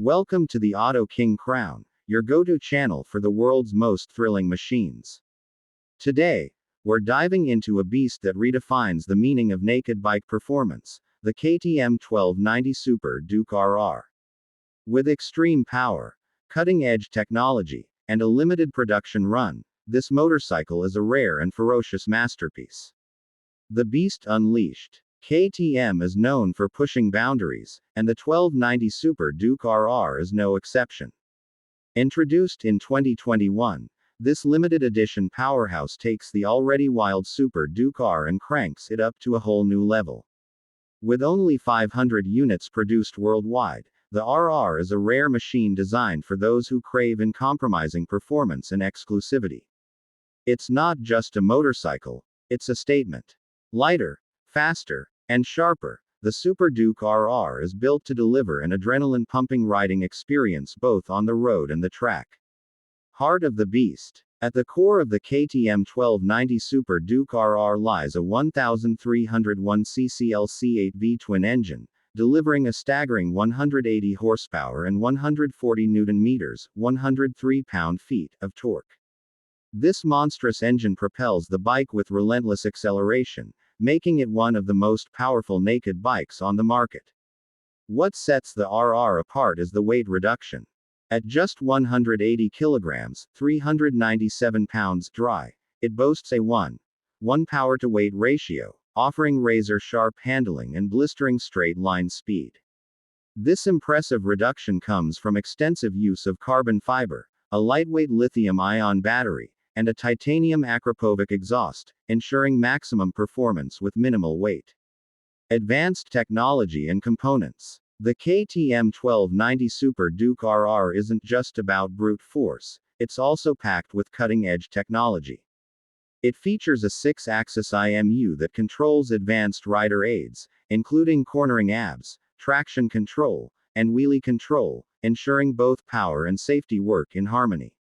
Welcome to the Auto King Crown, your go-to channel for the world's most thrilling machines. Today, we're diving into a beast that redefines the meaning of naked bike performance, the KTM 1290 Super Duke RR. With extreme power, cutting-edge technology, and a limited production run, this motorcycle is a rare and ferocious masterpiece. The Beast Unleashed. KTM is known for pushing boundaries, and the 1290 Super Duke RR is no exception. Introduced in 2021, this limited edition powerhouse takes the already wild Super Duke R and cranks it up to a whole new level. With only 500 units produced worldwide, the RR is a rare machine designed for those who crave uncompromising performance and exclusivity. It's not just a motorcycle, it's a statement. Lighter, faster, and sharper, the Super Duke RR is built to deliver an adrenaline-pumping riding experience both on the road and the track. Heart of the beast. At the core of the KTM 1290 Super Duke RR lies a 1301cc LC8V twin engine, delivering a staggering 180 horsepower and 140 Nm, 103 pound-feet, of torque. This monstrous engine propels the bike with relentless acceleration, making it one of the most powerful naked bikes on the market. What sets the RR apart is the weight reduction. At just 180 kilograms, 397 pounds dry, it boasts a 1:1 power-to-weight ratio, offering razor-sharp handling and blistering straight-line speed. This impressive reduction comes from extensive use of carbon fiber, a lightweight lithium-ion battery, and a titanium Akrapovic exhaust, ensuring maximum performance with minimal weight. Advanced technology and components. The KTM 1290 Super Duke RR isn't just about brute force, it's also packed with cutting-edge technology. It features a 6-axis IMU that controls advanced rider aids, including cornering ABS, traction control, and wheelie control, ensuring both power and safety work in harmony.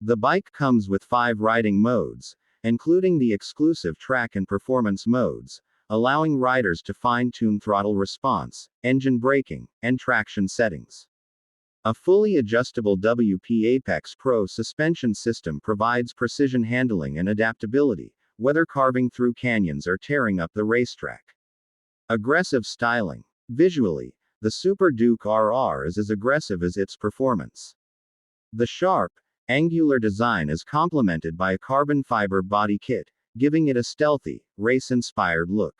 The bike comes with 5 riding modes, including the exclusive track and performance modes, allowing riders to fine-tune throttle response, engine braking, and traction settings. A fully adjustable WP Apex Pro suspension system provides precision handling and adaptability, whether carving through canyons or tearing up the racetrack. Aggressive styling. Visually, the Super Duke RR is as aggressive as its performance. The sharp, angular design is complemented by a carbon fiber body kit, giving it a stealthy, race-inspired look.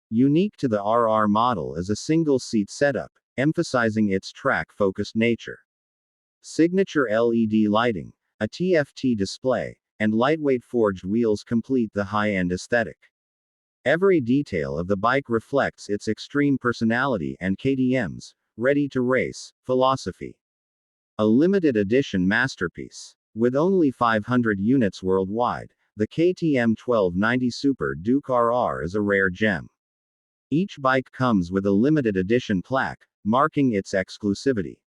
Unique to the RR model is a single-seat setup, emphasizing its track-focused nature. Signature LED lighting, a TFT display, and lightweight forged wheels complete the high-end aesthetic. Every detail of the bike reflects its extreme personality and KTM's ready-to-race philosophy. A limited edition masterpiece. With only 500 units worldwide, the KTM 1290 Super Duke RR is a rare gem. Each bike comes with a limited edition plaque, marking its exclusivity.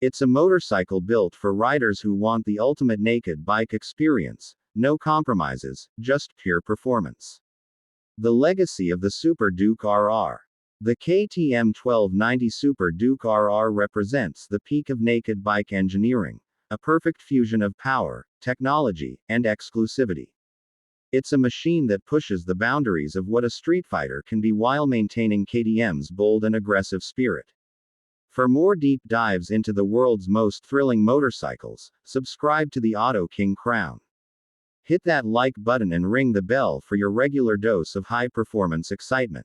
It's a motorcycle built for riders who want the ultimate naked bike experience, no compromises, just pure performance. The legacy of the Super Duke RR. The KTM 1290 Super Duke RR represents the peak of naked bike engineering, a perfect fusion of power, technology, and exclusivity. It's a machine that pushes the boundaries of what a street fighter can be while maintaining KTM's bold and aggressive spirit. For more deep dives into the world's most thrilling motorcycles, subscribe to the Auto King Crown. Hit that like button and ring the bell for your regular dose of high-performance excitement.